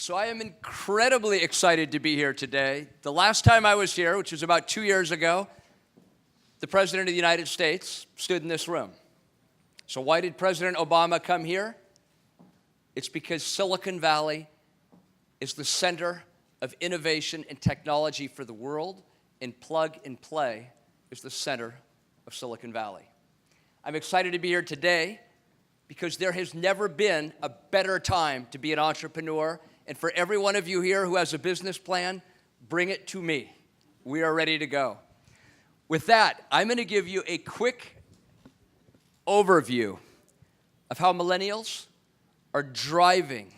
So I am incredibly excited to be here today. The last time I was here, which was about 2 years ago, the President of the United States stood in this room. So why did President Obama come here? It's because Silicon Valley is the center of innovation and technology for the world, and Plug and Play is the center of Silicon Valley. I'm excited to be here today because there has never been a better time to be an entrepreneur. And for every one of you here who has a business plan, bring it to me. We are ready to go. With that, I'm going to give you a quick overview of how millennials are driving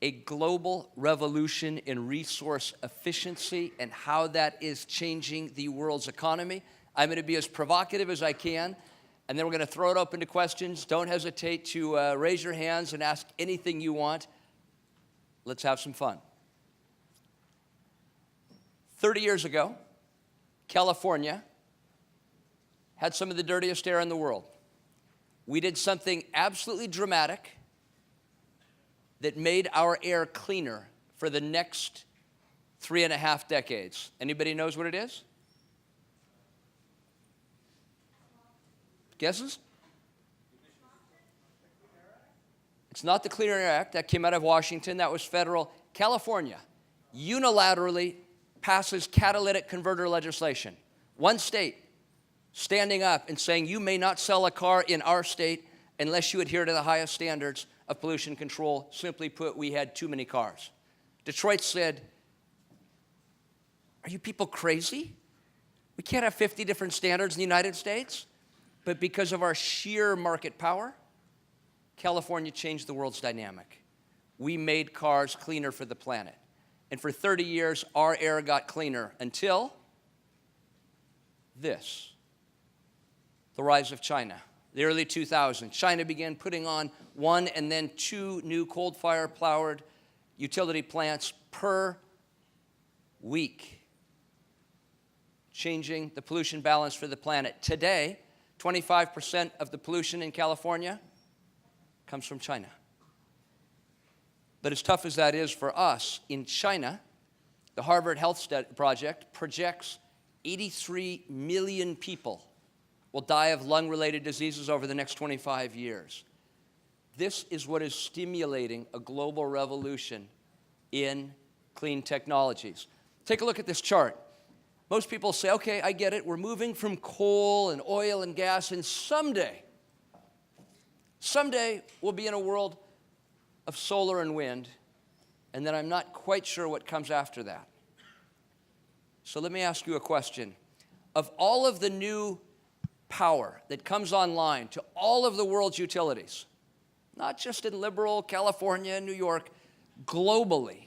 a global revolution in resource efficiency and how that is changing the world's economy. I'm going to be as provocative as I can, and then we're going to throw it open to questions. Don't hesitate to raise your hands and ask anything you want. Let's have some fun. 30 years ago, California had some of the dirtiest air in the world. We did something absolutely dramatic that made our air cleaner for the next 3.5 decades. Anybody knows what it is? Guesses? It's not the Clean Air Act. That came out of Washington. That was federal. California unilaterally passes catalytic converter legislation. One state standing up and saying, you may not sell a car in our state unless you adhere to the highest standards of pollution control. Simply put, we had too many cars. Detroit said, are you people crazy? We can't have 50 different standards in the United States. But because of our sheer market power, California changed the world's dynamic. We made cars cleaner for the planet. And for 30 years, our air got cleaner until this, the rise of China. The early 2000s, China began putting on 1 and then 2 new coal-fire-powered utility plants per week, changing the pollution balance for the planet. Today, 25% of the pollution in California comes from China. But as tough as that is for us, in China, the Harvard Health Project projects 83 million people will die of lung-related diseases over the next 25 years. This is what is stimulating a global revolution in clean technologies. Take a look at this chart. Most people say, okay, I get it. We're moving from coal and oil and gas, and someday we'll be in a world of solar and wind, and then I'm not quite sure what comes after that. So let me ask you a question. Of all of the new power that comes online to all of the world's utilities, not just in liberal California and New York, globally,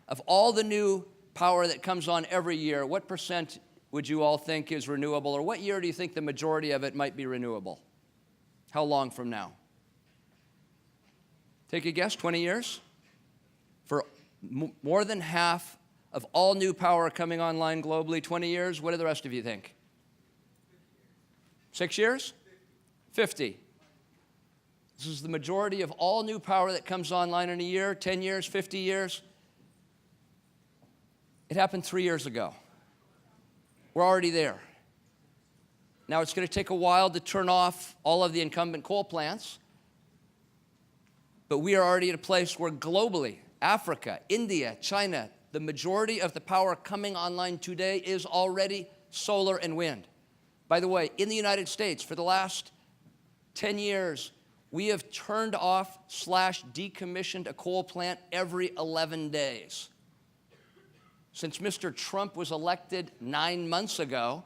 of all the new power that comes on every year, what percent would you all think is renewable, or what year do you think the majority of it might be renewable? How long from now? Take a guess, 20 years? For more than half of all new power coming online globally, 20 years, what do the rest of you think? 6 years? 50. This is the majority of all new power that comes online in a year, 10 years, 50 years. It happened 3 years ago. We're already there. Now, it's going to take a while to turn off all of the incumbent coal plants, but we are already at a place where globally, Africa, India, China, the majority of the power coming online today is already solar and wind. By the way, in the United States, for the last 10 years, we have turned off / decommissioned a coal plant every 11 days. Since Mr. Trump was elected 9 months ago,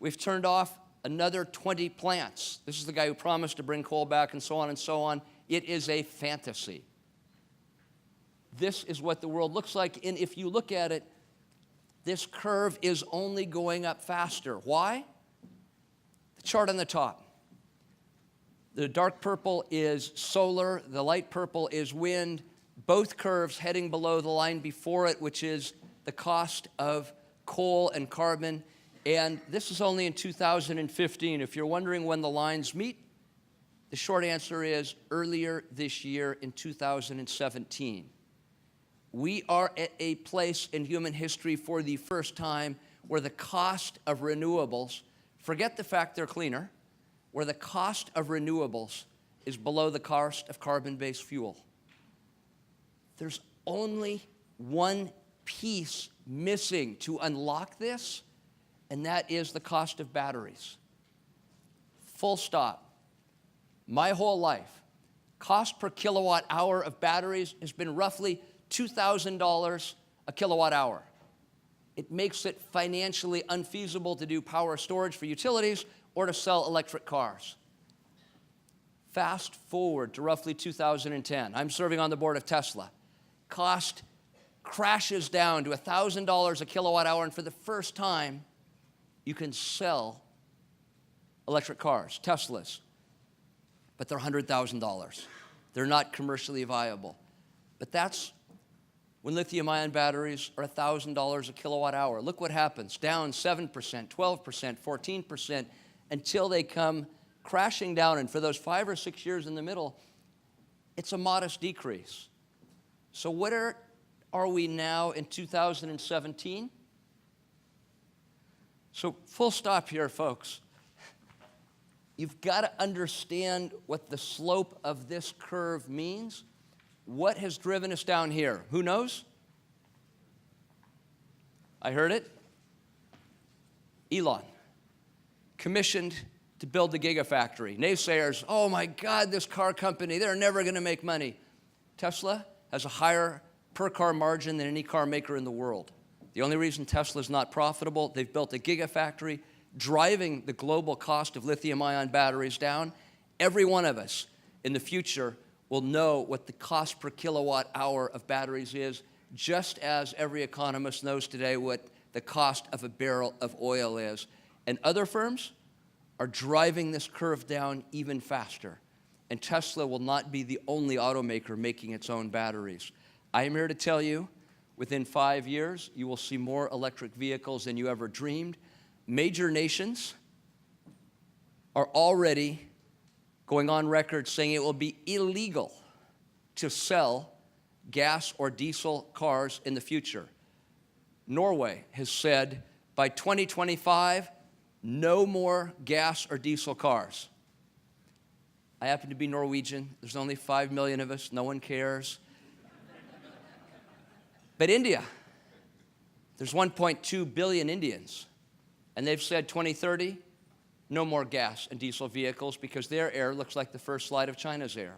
we've turned off another 20 plants. This is the guy who promised to bring coal back and so on and so on. It is a fantasy. This is what the world looks like, and if you look at it, this curve is only going up faster. Why? The chart on the top. The dark purple is solar, the light purple is wind, both curves heading below the line before it, which is the cost of coal and carbon, and this is only in 2015. If you're wondering when the lines meet, the short answer is earlier this year in 2017. we are at a place in human history for the first time where the cost of renewables, forget the fact they're cleaner, where the cost of renewables is below the cost of carbon-based fuel. There's only one piece missing to unlock this, and that is the cost of batteries. Full stop. My whole life, cost per kilowatt hour of batteries has been roughly $2,000 a kilowatt hour. It makes it financially unfeasible to do power storage for utilities or to sell electric cars. Fast forward to roughly 2010. I'm serving on the board of Tesla. Cost crashes down to $1,000 a kilowatt hour, and for the first time, you can sell electric cars, Teslas, but they're $100,000. They're not commercially viable. But that's when lithium-ion batteries are $1,000 a kilowatt hour. Look what happens, down 7%, 12%, 14%, until they come crashing down, and for those 5 or 6 years in the middle, it's a modest decrease. So where are we now in 2017? So full stop here, folks. You've got to understand what the slope of this curve means. What has driven us down here? Who knows? I heard it. Elon, commissioned to build the Gigafactory. Naysayers, oh my God, this car company, they're never going to make money. Tesla has a higher per-car margin than any car maker in the world. The only reason Tesla is not profitable, they've built a Gigafactory, driving the global cost of lithium-ion batteries down. Every one of us in the future will know what the cost per kilowatt hour of batteries is, just as every economist knows today what the cost of a barrel of oil is. And other firms are driving this curve down even faster. And Tesla will not be the only automaker making its own batteries. I am here to tell you, within 5 years, you will see more electric vehicles than you ever dreamed. Major nations are already going on record saying it will be illegal to sell gas or diesel cars in the future. Norway has said by 2025, no more gas or diesel cars. I happen to be Norwegian. There's only 5 million of us. No one cares. But India, there's 1.2 billion Indians. And they've said 2030, no more gas and diesel vehicles because their air looks like the first slide of China's air.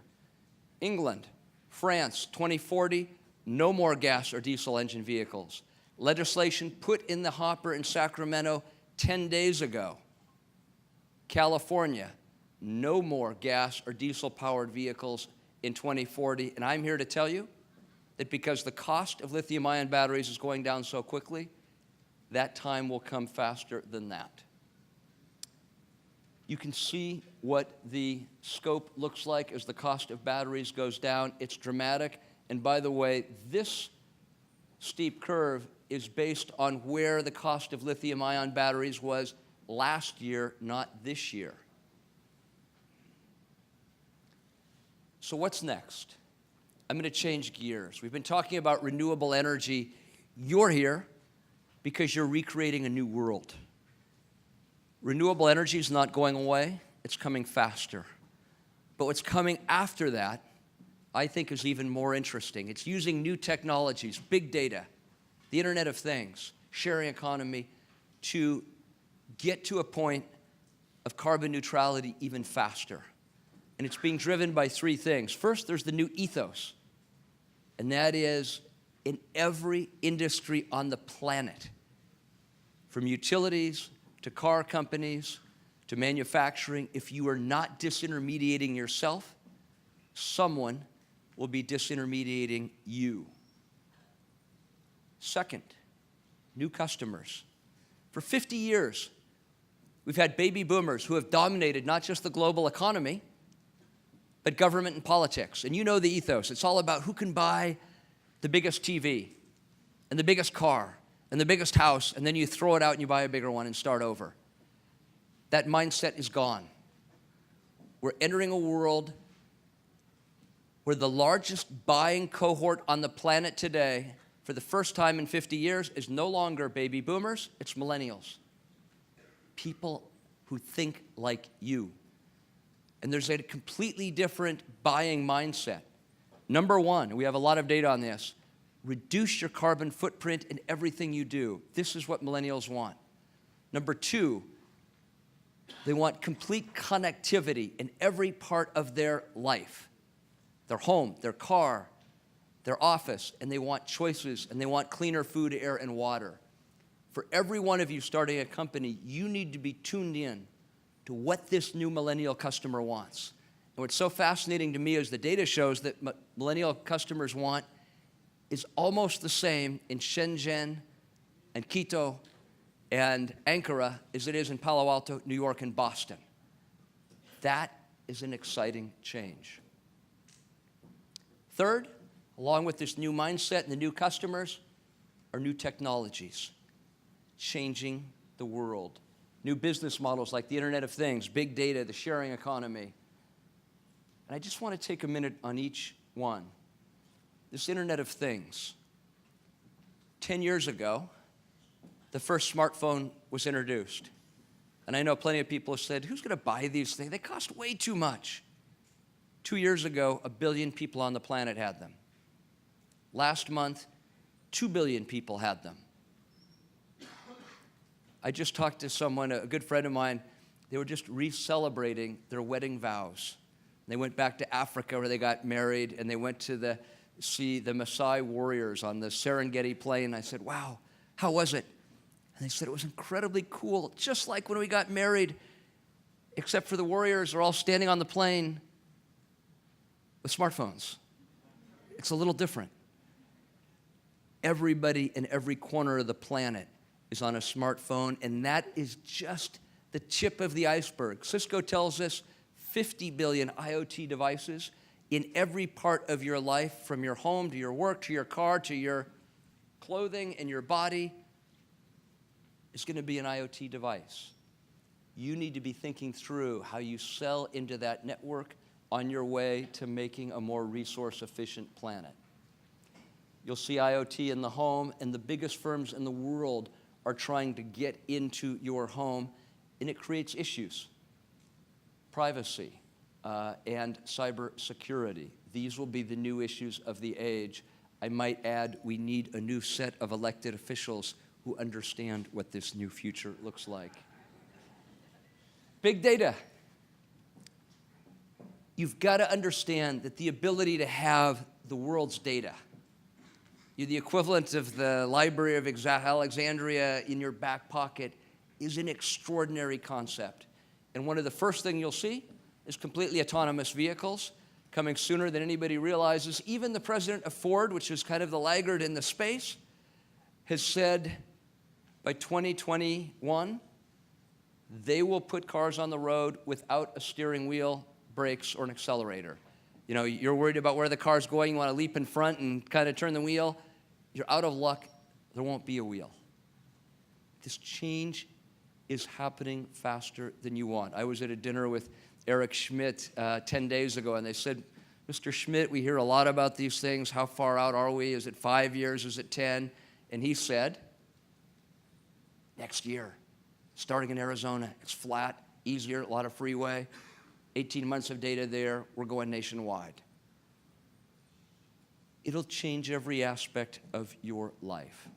England, France, 2040, no more gas or diesel engine vehicles. Legislation put in the hopper in Sacramento 10 days ago. California, no more gas or diesel-powered vehicles in 2040. And I'm here to tell you that because the cost of lithium-ion batteries is going down so quickly, that time will come faster than that. You can see what the scope looks like as the cost of batteries goes down. It's dramatic. And by the way, this steep curve is based on where the cost of lithium-ion batteries was last year, not this year. So what's next? I'm going to change gears. We've been talking about renewable energy. You're here because you're recreating a new world. Renewable energy is not going away. It's coming faster. But what's coming after that, I think, is even more interesting. It's using new technologies, big data, the Internet of Things, sharing economy, to get to a point of carbon neutrality even faster. And it's being driven by three things. First, there's the new ethos. And that is in every industry on the planet, from utilities to car companies to manufacturing, if you are not disintermediating yourself, someone will be disintermediating you. Second, new customers. For 50 years, we've had baby boomers who have dominated not just the global economy, but government and politics. And you know the ethos. It's all about who can buy the biggest TV and the biggest car and the biggest house, and then you throw it out and you buy a bigger one and start over. That mindset is gone. We're entering a world We're the largest buying cohort on the planet today, for the first time in 50 years, is no longer baby boomers, it's millennials. People who think like you. And there's a completely different buying mindset. Number one, we have a lot of data on this, reduce your carbon footprint in everything you do. This is what millennials want. Number two, they want complete connectivity in every part of their life. Their home, their car, their office, and they want choices, and they want cleaner food, air, and water. For every one of you starting a company, you need to be tuned in to what this new millennial customer wants. And what's so fascinating to me is the data shows that millennial customers want is almost the same in Shenzhen and Quito and Ankara as it is in Palo Alto, New York, and Boston. That is an exciting change. Third, along with this new mindset and the new customers, are new technologies changing the world. New business models like the Internet of Things, big data, the sharing economy. And I just want to take a minute on each one. This Internet of Things. 10 years ago, the first smartphone was introduced. And I know plenty of people have said, who's going to buy these things? They cost way too much. 2 years ago, 1 billion people on the planet had them. Last month, 2 billion people had them. I just talked to someone, a good friend of mine, they were just re-celebrating their wedding vows. They went back to Africa where they got married, and they went to see the Maasai warriors on the Serengeti plain. I said, wow, how was it? And they said, it was incredibly cool, just like when we got married, except for the warriors are all standing on the plain with smartphones. It's a little different. Everybody in every corner of the planet is on a smartphone, and that is just the tip of the iceberg. Cisco tells us 50 billion IoT devices in every part of your life, from your home to your work to your car to your clothing and your body, is going to be an IoT device. You need to be thinking through how you sell into that network on your way to making a more resource-efficient planet. You'll see IoT in the home, and the biggest firms in the world are trying to get into your home, and it creates issues. Privacy and cybersecurity. These will be the new issues of the age. I might add, we need a new set of elected officials who understand what this new future looks like. Big data. You've got to understand that the ability to have the world's data, you're the equivalent of the Library of Alexandria in your back pocket, is an extraordinary concept. And one of the first things you'll see is completely autonomous vehicles coming sooner than anybody realizes. Even the president of Ford, which is kind of the laggard in the space, has said by 2021, they will put cars on the road without a steering wheel, brakes, or an accelerator. You know, you're worried about where the car's going, you want to leap in front and kind of turn the wheel. You're out of luck, there won't be a wheel. This change is happening faster than you want. I was at a dinner with Eric Schmidt 10 days ago, and they said, Mr. Schmidt, we hear a lot about these things. How far out are we? Is it 5 years? Is it 10? And he said, next year, starting in Arizona, it's flat, easier, a lot of freeway, 18 months of data there, we're going nationwide. It'll change every aspect of your life.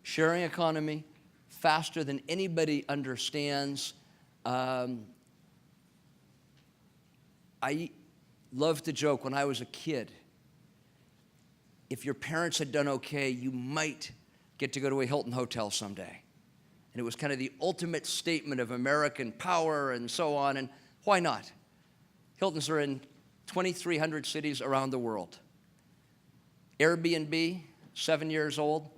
Sharing economy, faster than anybody understands. I love to joke when I was a kid, if your parents had done okay, you might get to go to a Hilton hotel someday. And it was kind of the ultimate statement of American power and so on, and why not? Hiltons are in 2,300 cities around the world. Airbnb, 7 years old,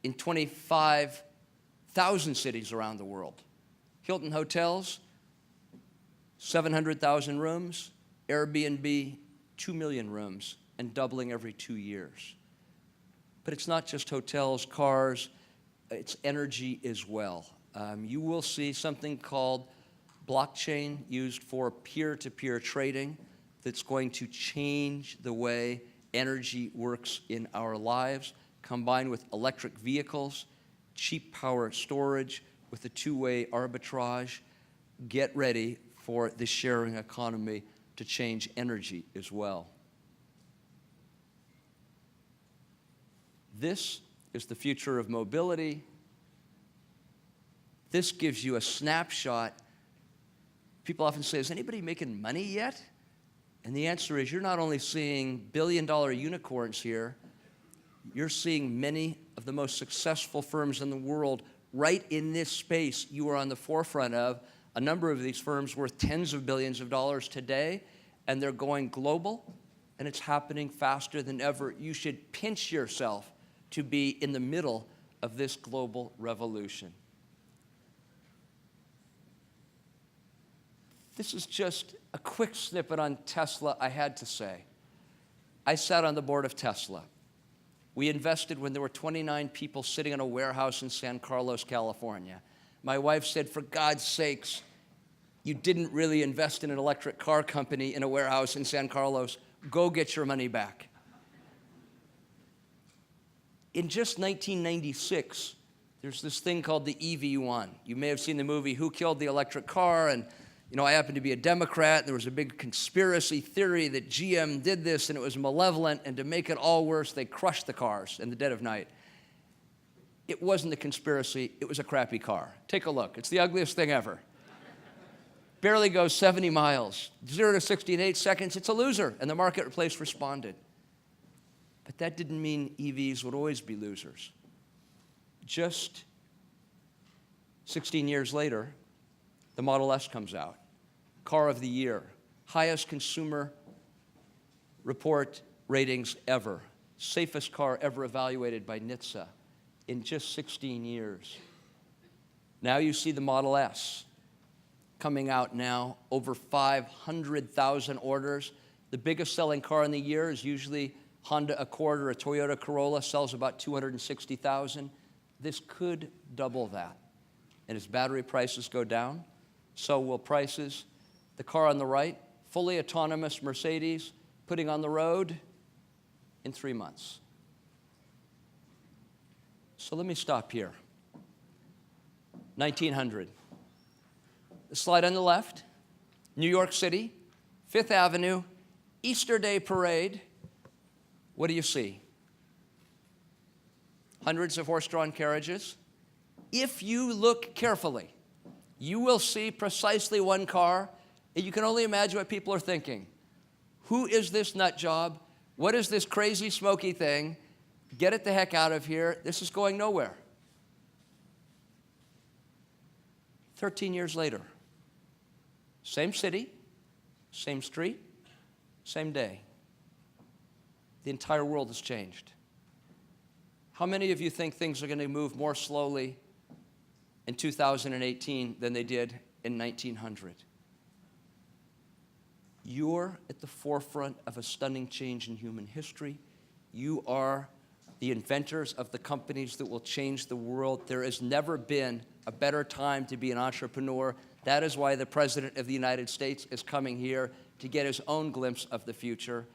in 25,000 cities around the world. Hilton hotels, 700,000 rooms. Airbnb, 2 million rooms, and doubling every 2 years. But it's not just hotels, cars, it's energy as well. You will see something called blockchain used for peer-to-peer trading. that's going to change the way energy works in our lives, combined with electric vehicles, cheap power storage, with a two-way arbitrage. Get ready for the sharing economy to change energy as well. This is the future of mobility. This gives you a snapshot. People often say, is anybody making money yet? And the answer is, you're not only seeing billion-dollar unicorns here, you're seeing many of the most successful firms in the world right in this space you are on the forefront of. A number of these firms worth tens of billions of dollars today, and they're going global, and it's happening faster than ever. You should pinch yourself to be in the middle of this global revolution. This is just a quick snippet on Tesla, I had to say. I sat on the board of Tesla. We invested when there were 29 people sitting in a warehouse in San Carlos, California. My wife said, for God's sakes, you didn't really invest in an electric car company in a warehouse in San Carlos. Go get your money back. In just 1996, there's this thing called the EV1. You may have seen the movie Who Killed the Electric Car? And I happen to be a Democrat, and there was a big conspiracy theory that GM did this and it was malevolent, and to make it all worse, they crushed the cars in the dead of night. It wasn't a conspiracy, it was a crappy car. Take a look, it's the ugliest thing ever. Barely goes 70 miles, 0 to 60 in 8 seconds, it's a loser, and the marketplace responded. But that didn't mean EVs would always be losers. Just 16 years later, the Model S comes out. Car of the year, highest consumer report ratings ever, safest car ever evaluated by NHTSA in just 16 years. Now you see the Model S coming out now, over 500,000 orders. The biggest selling car in the year is usually Honda Accord or a Toyota Corolla, sells about 260,000. This could double that. And as battery prices go down, so will prices. The car on the right, fully autonomous Mercedes, putting on the road in 3 months. So let me stop here. 1900. The slide on the left, New York City, Fifth Avenue, Easter Day parade. What do you see? Hundreds of horse-drawn carriages. If you look carefully, you will see precisely one car, and you can only imagine what people are thinking. Who is this nut job? What is this crazy smoky thing? Get it the heck out of here. This is going nowhere. 13 years later, same city, same street, same day. The entire world has changed. How many of you think things are going to move more slowly in 2018 than they did in 1900? You're at the forefront of a stunning change in human history. You are the inventors of the companies that will change the world. There has never been a better time to be an entrepreneur. That is why the President of the United States is coming here to get his own glimpse of the future.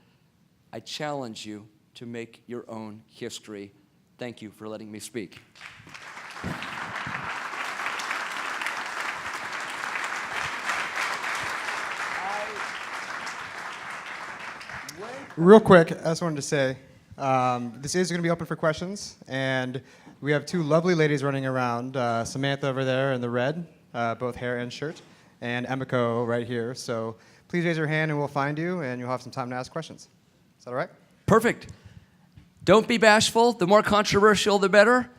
I challenge you to make your own history. Thank you for letting me speak. Real quick, I just wanted to say, this is going to be open for questions, and we have two lovely ladies running around, Samantha over there in the red, both hair and shirt, and Emiko right here. So please raise your hand and we'll find you, and you'll have some time to ask questions. Is that all right? Perfect. Don't be bashful. The more controversial, the better.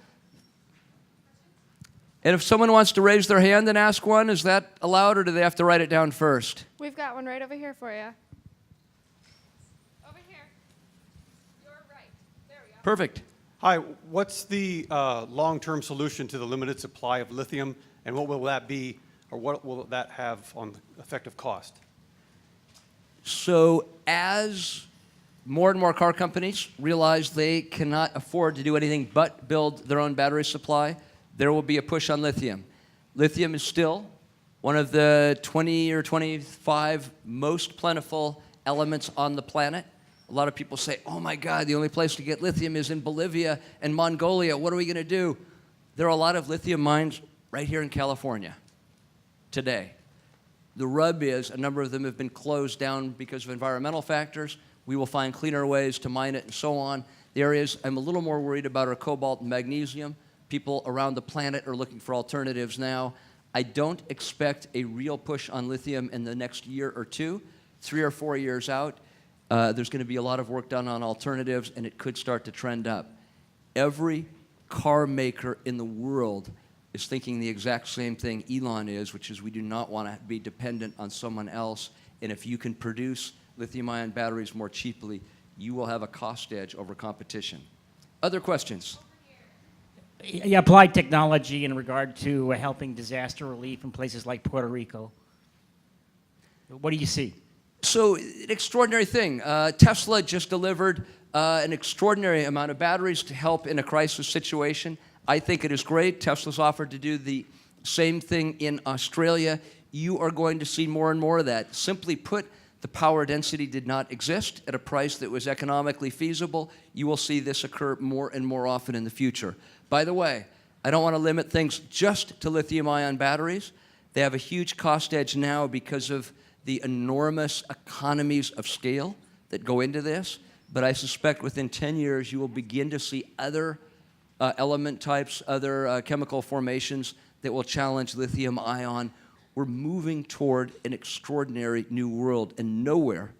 And if someone wants to raise their hand and ask one, is that allowed, or do they have to write it down first? We've got one right over here for you. Over here. You're right. There we go. Perfect. Hi, what's the long-term solution to the limited supply of lithium, and what will that be, or what will that have on the effective cost? So as more and more car companies realize they cannot afford to do anything but build their own battery supply, there will be a push on lithium. Lithium is still one of the 20 or 25 most plentiful elements on the planet. A lot of people say, oh my God, the only place to get lithium is in Bolivia and Mongolia. What are we going to do? There are a lot of lithium mines right here in California today. The rub is a number of them have been closed down because of environmental factors. We will find cleaner ways to mine it and so on. The areas I'm a little more worried about are cobalt and magnesium. People around the planet are looking for alternatives now. I don't expect a real push on lithium in the next year or two. 3 or 4 years out, there's going to be a lot of work done on alternatives, and it could start to trend up. Every car maker in the world is thinking the exact same thing Elon is, which is we do not want to be dependent on someone else. And if you can produce lithium-ion batteries more cheaply, you will have a cost edge over competition. Other questions? Yeah, applied technology in regard to helping disaster relief in places like Puerto Rico. What do you see? So, an extraordinary thing. Tesla just delivered an extraordinary amount of batteries to help in a crisis situation. I think it is great. Tesla's offered to do the same thing in Australia. You are going to see more and more of that. Simply put, the power density did not exist at a price that was economically feasible. You will see this occur more and more often in the future. By the way, I don't want to limit things just to lithium-ion batteries. They have a huge cost edge now because of the enormous economies of scale that go into this. But I suspect within 10 years, you will begin to see other element types, other chemical formations that will challenge lithium-ion. We're moving toward an extraordinary new world, and nowhere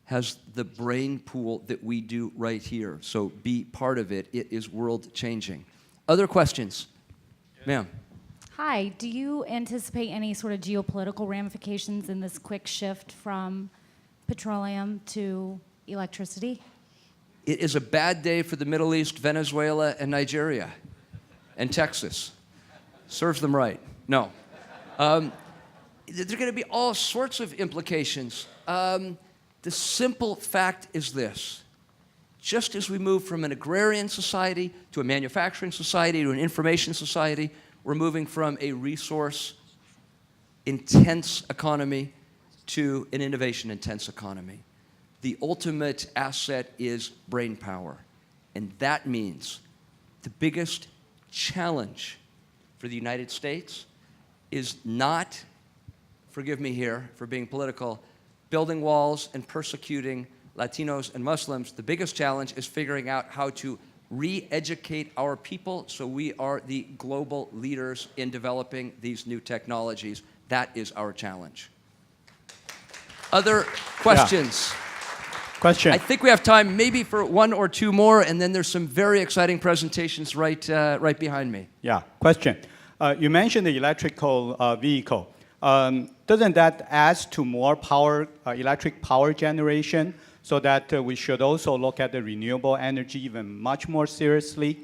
has the brain pool that we do right here. So be part of it. It is world-changing. Other questions? Ma'am. Hi, do you anticipate any sort of geopolitical ramifications in this quick shift from petroleum to electricity? It is a bad day for the Middle East, Venezuela, and Nigeria, and Texas. Serves them right. No. There are going to be all sorts of implications. The simple fact is this. Just as we move from an agrarian society to a manufacturing society to an information society, we're moving from a resource-intense economy to an innovation-intense economy. The ultimate asset is brain power. And that means the biggest challenge for the United States is not, forgive me here for being political, building walls and persecuting Latinos and Muslims. The biggest challenge is figuring out how to re-educate our people so we are the global leaders in developing these new technologies. That is our challenge. Other questions? Yeah. Question. I think we have time maybe for 1 or 2 more, and then there's some very exciting presentations right behind me. Yeah, question. You mentioned the electrical vehicle. Doesn't that add to more power, electric power generation, so that we should also look at the renewable energy even much more seriously?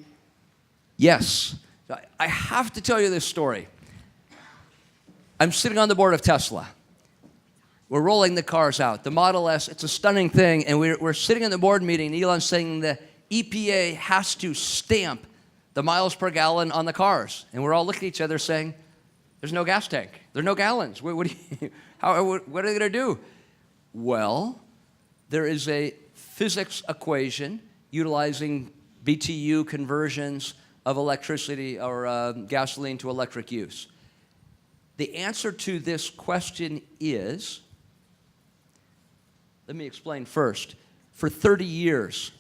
Yes. I have to tell you this story. I'm sitting on the board of Tesla. We're rolling the cars out. The Model S, it's a stunning thing, and we're sitting in the board meeting, and Elon's saying the EPA has to stamp the miles per gallon on the cars. And we're all looking at each other saying, there's no gas tank. There are no gallons. What are they going to do? Well, there is a physics equation utilizing BTU conversions of electricity or gasoline to electric use. The answer to this question is, let me explain first. For 30 years,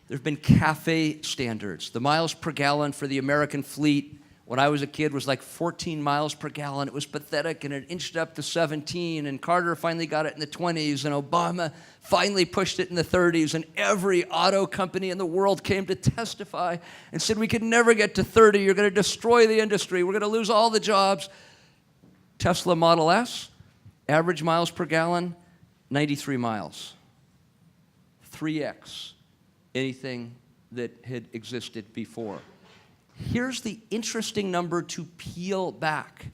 there have been CAFE standards. The miles per gallon for the American fleet when I was a kid was like 14 miles per gallon. It was pathetic, and it inched up to 17, and Carter finally got it in the 20s, and Obama finally pushed it in the 30s, and every auto company in the world came to testify and said, we could never get to 30. You're going to destroy the industry. We're going to lose all the jobs. Tesla Model S, average miles per gallon, 93 miles. 3x anything that had existed before. Here's the interesting number to peel back.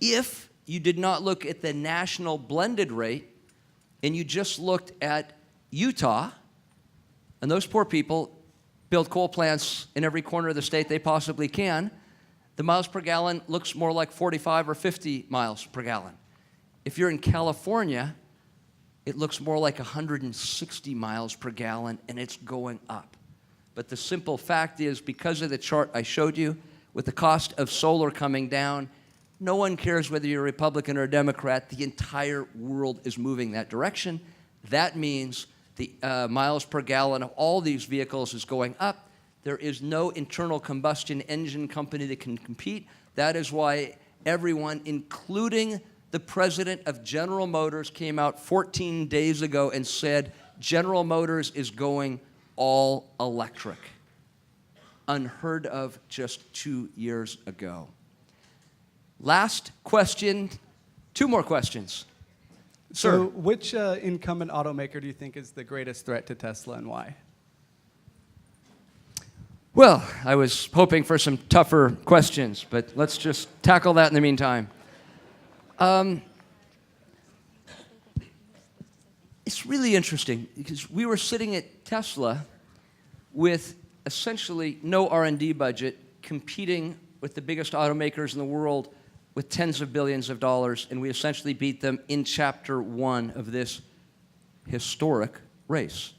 If you did not look at the national blended rate and you just looked at Utah, and those poor people build coal plants in every corner of the state they possibly can, the miles per gallon looks more like 45 or 50 miles per gallon. If you're in California, it looks more like 160 miles per gallon, and it's going up. But the simple fact is, because of the chart I showed you, with the cost of solar coming down, no one cares whether you're a Republican or a Democrat. The entire world is moving that direction. That means the miles per gallon of all these vehicles is going up. There is no internal combustion engine company that can compete. That is why everyone, including the president of General Motors, came out 14 days ago and said General Motors is going all electric. Unheard of just 2 years ago. Last question, 2 more questions. Sir. So which incumbent automaker do you think is the greatest threat to Tesla and why? Well, I was hoping for some tougher questions, but let's just tackle that in the meantime. It's really interesting because we were sitting at Tesla with essentially no R&D budget, competing with the biggest automakers in the world with tens of billions of dollars, and we essentially beat them in Chapter 1 of this historic race.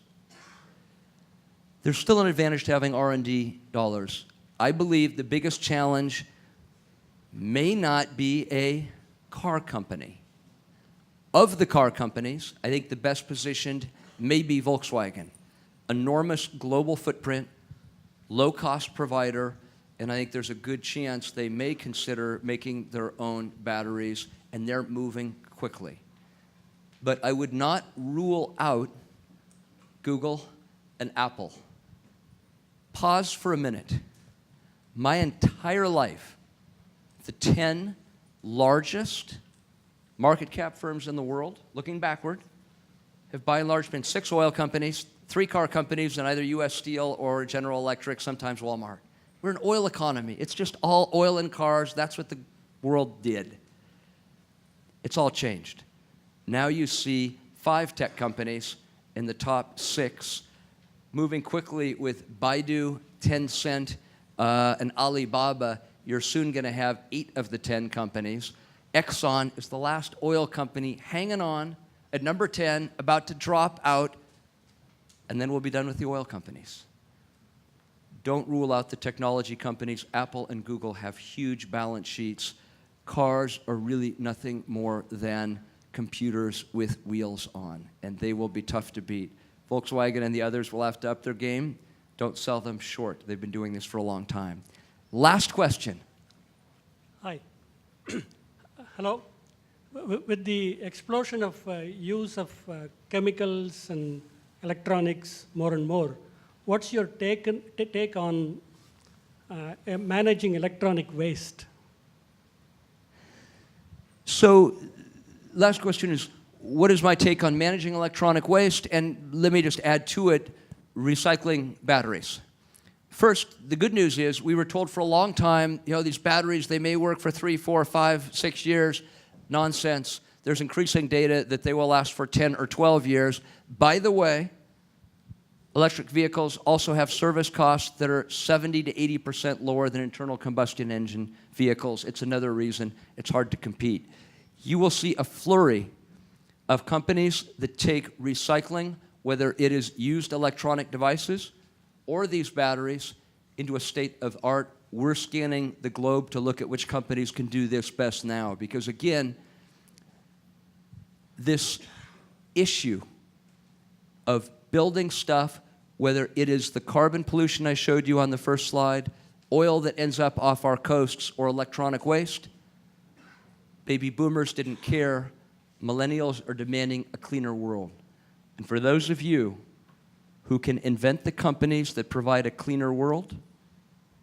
There's still an advantage to having R&D dollars. I believe the biggest challenge may not be a car company. Of the car companies, I think the best positioned may be Volkswagen. Enormous global footprint, low-cost provider, and I think there's a good chance they may consider making their own batteries, and they're moving quickly. But I would not rule out Google and Apple. Pause for a minute. My entire life, the 10 largest market cap firms in the world, looking backward, have by and large been 6 oil companies, 3 car companies, and either U.S. Steel or General Electric, sometimes Walmart. We're an oil economy. It's just all oil and cars. That's what the world did. It's all changed. Now you see 5 tech companies in the top 6 moving quickly with Baidu, Tencent, and Alibaba. You're soon going to have 8 of the 10 companies. Exxon is the last oil company hanging on at number 10, about to drop out, and then we'll be done with the oil companies. Don't rule out the technology companies. Apple and Google have huge balance sheets. Cars are really nothing more than computers with wheels on, and they will be tough to beat. Volkswagen and the others will have to up their game. Don't sell them short. They've been doing this for a long time. Last question. Hi. Hello. With the explosion of use of chemicals and electronics more and more, what's your take on managing electronic waste? So, last question is, what is my take on managing electronic waste? And let me just add to it, recycling batteries. First, the good news is we were told for a long time, these batteries, they may work for 3, 4, 5, 6 years. Nonsense. There's increasing data that they will last for 10 or 12 years. By the way, electric vehicles also have service costs that are 70 to 80% lower than internal combustion engine vehicles. It's another reason it's hard to compete. You will see a flurry of companies that take recycling, whether it is used electronic devices or these batteries, into a state of art. We're scanning the globe to look at which companies can do this best now. Because again, this issue of building stuff, whether it is the carbon pollution I showed you on the first slide, oil that ends up off our coasts, or electronic waste, baby boomers didn't care. Millennials are demanding a cleaner world. And for those of you who can invent the companies that provide a cleaner world,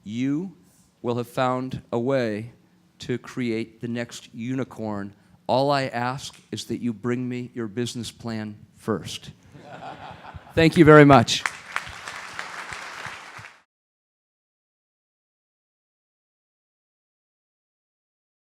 you will have found a way to create the next unicorn. All I ask is that you bring me your business plan first. Thank you very much.